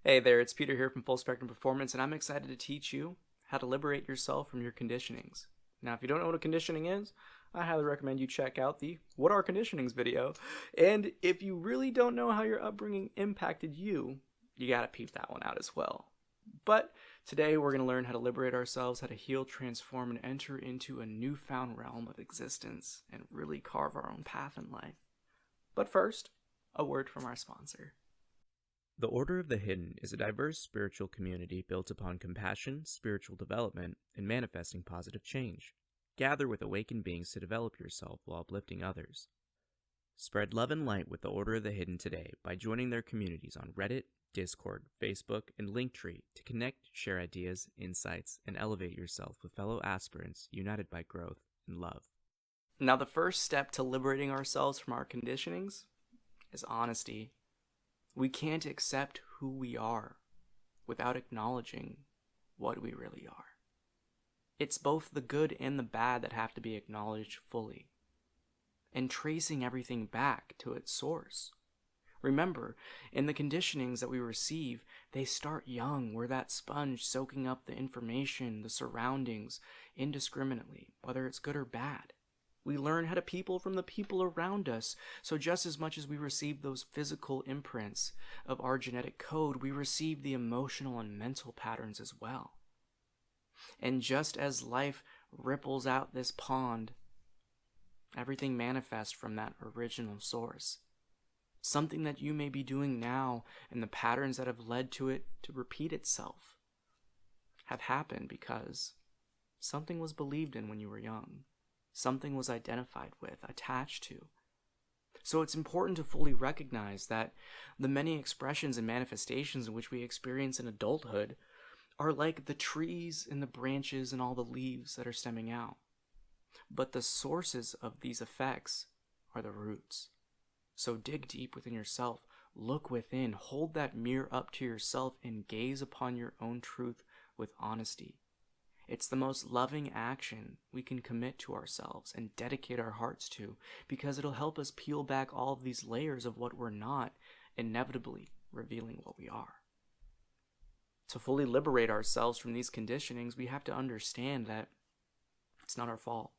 Hey there, it's Peter here from Full Spectrum Performance, and I'm excited to teach you how to liberate yourself from your conditionings. Now, if you don't know what a conditioning is, I highly recommend you check out the What Are Conditionings video. And if you really don't know how your upbringing impacted you, you gotta peep that one out as well. But today we're gonna learn how to liberate ourselves, how to heal, transform, and enter into a newfound realm of existence and really carve our own path in life. But first, a word from our sponsor. The Order of the Hidden is a diverse spiritual community built upon compassion, spiritual development, and manifesting positive change. Gather with awakened beings to develop yourself while uplifting others. Spread love and light with the Order of the Hidden today by joining their communities on Reddit, Discord, Facebook, and Linktree to connect, share ideas, insights, and elevate yourself with fellow aspirants united by growth and love. Now, the first step to liberating ourselves from our conditionings is honesty. We can't accept who we are without acknowledging what we really are. It's both the good and the bad that have to be acknowledged fully, and tracing everything back to its source. Remember, in the conditionings that we receive, they start young. We're that sponge soaking up the information, the surroundings, indiscriminately, whether it's good or bad. We learn how to people from the people around us. So just as much as we receive those physical imprints of our genetic code, we receive the emotional and mental patterns as well. And just as life ripples out this pond, everything manifests from that original source. Something that you may be doing now and the patterns that have led to it to repeat itself have happened because something was believed in when you were young. Something was identified with, attached to. So it's important to fully recognize that the many expressions and manifestations in which we experience in adulthood are like the trees and the branches and all the leaves that are stemming out. But the sources of these effects are the roots. So dig deep within yourself, look within, hold that mirror up to yourself and gaze upon your own truth with honesty. It's the most loving action we can commit to ourselves and dedicate our hearts to, because it'll help us peel back all of these layers of what we're not, inevitably revealing what we are. To fully liberate ourselves from these conditionings, we have to understand that it's not our fault.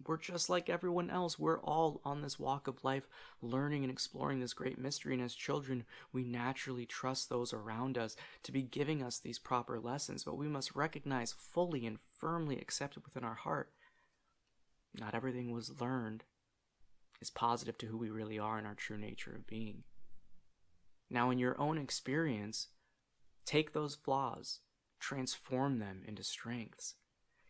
We're just like everyone else. We're all on this walk of life, learning and exploring this great mystery. And as children, we naturally trust those around us to be giving us these proper lessons. But we must recognize fully and firmly accept it within our heart. Not everything was learned is positive to who we really are and our true nature of being. Now, in your own experience, take those flaws, transform them into strengths.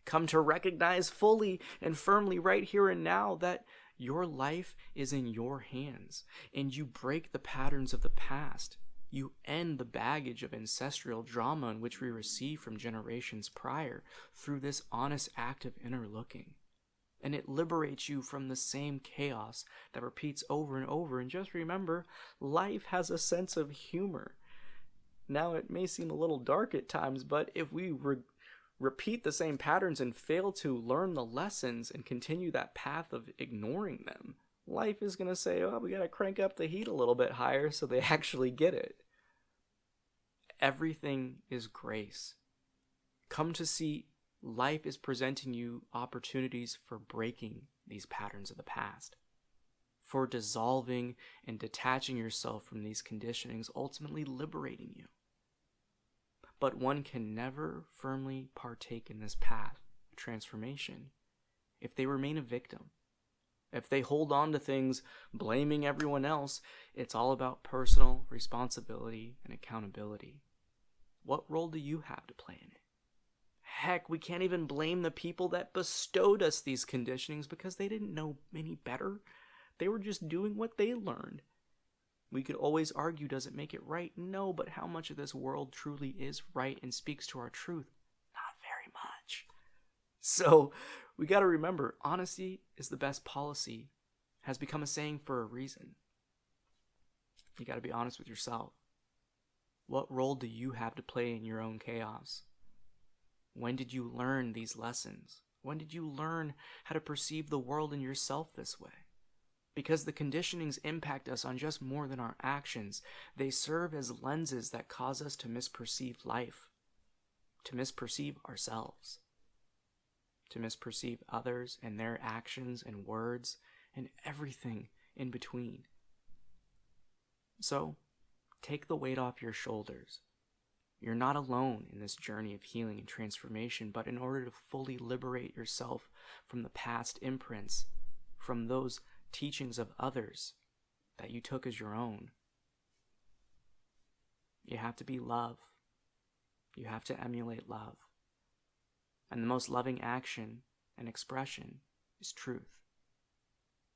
Come to recognize fully and firmly right here and now that your life is in your hands, and you break the patterns of the past. You end the baggage of ancestral drama in which we receive from generations prior through this honest act of inner looking. And it liberates you from the same chaos that repeats over and over. And just remember, life has a sense of humor. Now, it may seem a little dark at times, but if we repeat the same patterns and fail to learn the lessons and continue that path of ignoring them, life is going to say, oh, we got to crank up the heat a little bit higher so they actually get it. Everything is grace. Come to see life is presenting you opportunities for breaking these patterns of the past, for dissolving and detaching yourself from these conditionings, ultimately liberating you. But one can never firmly partake in this path of transformation if they remain a victim. If they hold on to things, blaming everyone else, it's all about personal responsibility and accountability. What role do you have to play in it? Heck, we can't even blame the people that bestowed us these conditionings because they didn't know any better. They were just doing what they learned. We could always argue, does it make it right? No, but how much of this world truly is right and speaks to our truth? Not very much. So we got to remember, honesty is the best policy, has become a saying for a reason. You got to be honest with yourself. What role do you have to play in your own chaos? When did you learn these lessons? When did you learn how to perceive the world and yourself this way? Because the conditionings impact us on just more than our actions. They serve as lenses that cause us to misperceive life, to misperceive ourselves, to misperceive others and their actions and words and everything in between. So, take the weight off your shoulders. You're not alone in this journey of healing and transformation, but in order to fully liberate yourself from the past imprints, from those teachings of others that you took as your own, you have to be love. You have to emulate love. And the most loving action and expression is truth.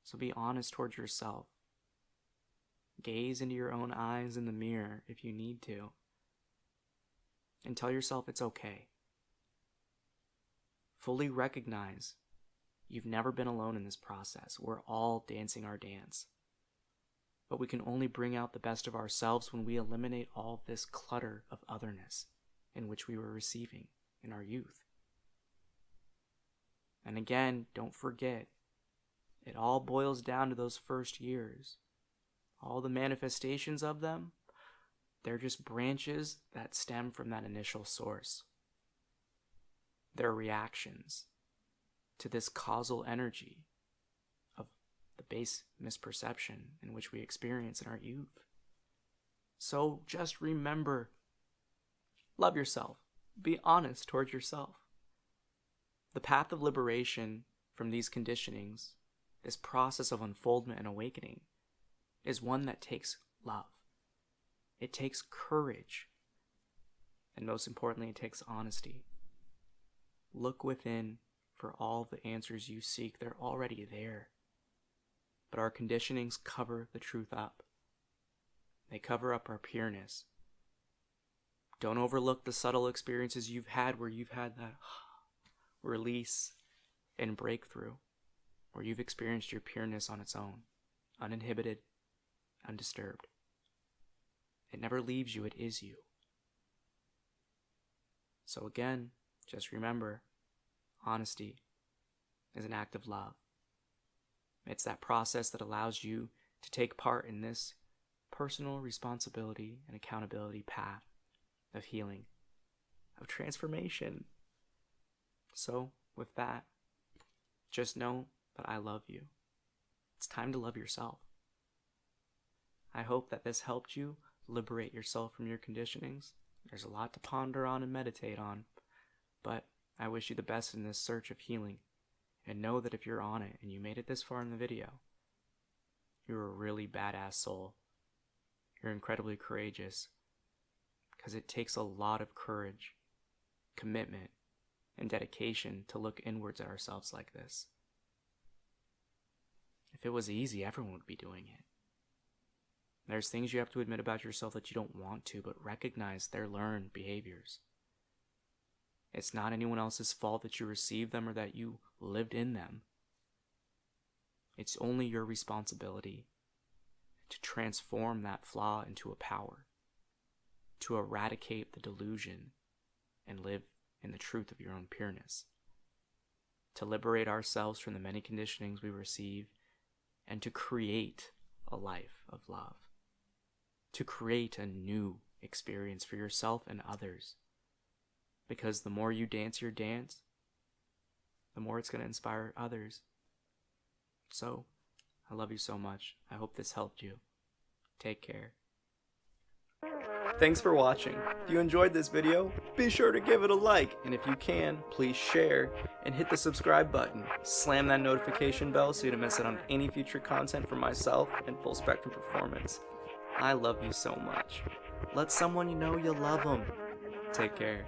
So be honest towards yourself. Gaze into your own eyes in the mirror if you need to. And tell yourself it's okay. Fully recognize you've never been alone in this process. We're all dancing our dance. But we can only bring out the best of ourselves when we eliminate all this clutter of otherness in which we were receiving in our youth. And again, don't forget, it all boils down to those first years. All the manifestations of them, they're just branches that stem from that initial source. They're reactions to this causal energy of the base misperception in which we experience in our youth. So just remember, love yourself. Be honest towards yourself. The path of liberation from these conditionings, this process of unfoldment and awakening, is one that takes love. It takes courage. And most importantly, it takes honesty. Look within for all the answers you seek. They're already there. But our conditionings cover the truth up. They cover up our pureness. Don't overlook the subtle experiences you've had where you've had that release and breakthrough, where you've experienced your pureness on its own, uninhibited, undisturbed. It never leaves you, it is you. So again, just remember, honesty is an act of love. It's that process that allows you to take part in this personal responsibility and accountability path of healing, of transformation. So, with that, just know that I love you. It's time to love yourself. I hope that this helped you liberate yourself from your conditionings. There's a lot to ponder on and meditate on, but I wish you the best in this search of healing. And know that if you're on it and you made it this far in the video, you're a really badass soul. You're incredibly courageous, because it takes a lot of courage, commitment, and dedication to look inwards at ourselves like this. If it was easy, everyone would be doing it. There's things you have to admit about yourself that you don't want to, but recognize they're learned behaviors. It's not anyone else's fault that you received them or that you lived in them. It's only your responsibility to transform that flaw into a power, to eradicate the delusion and live in the truth of your own pureness, to liberate ourselves from the many conditionings we receive, and to create a life of love, to create a new experience for yourself and others. Because the more you dance your dance, the more it's going to inspire others. So, I love you so much. I hope this helped you. Take care. Thanks for watching. If you enjoyed this video, be sure to give it a like. And if you can, please share and hit the subscribe button. Slam that notification bell so you don't miss out on any future content from myself and Full Spectrum Performance. I love you so much. Let someone you know you love them. Take care.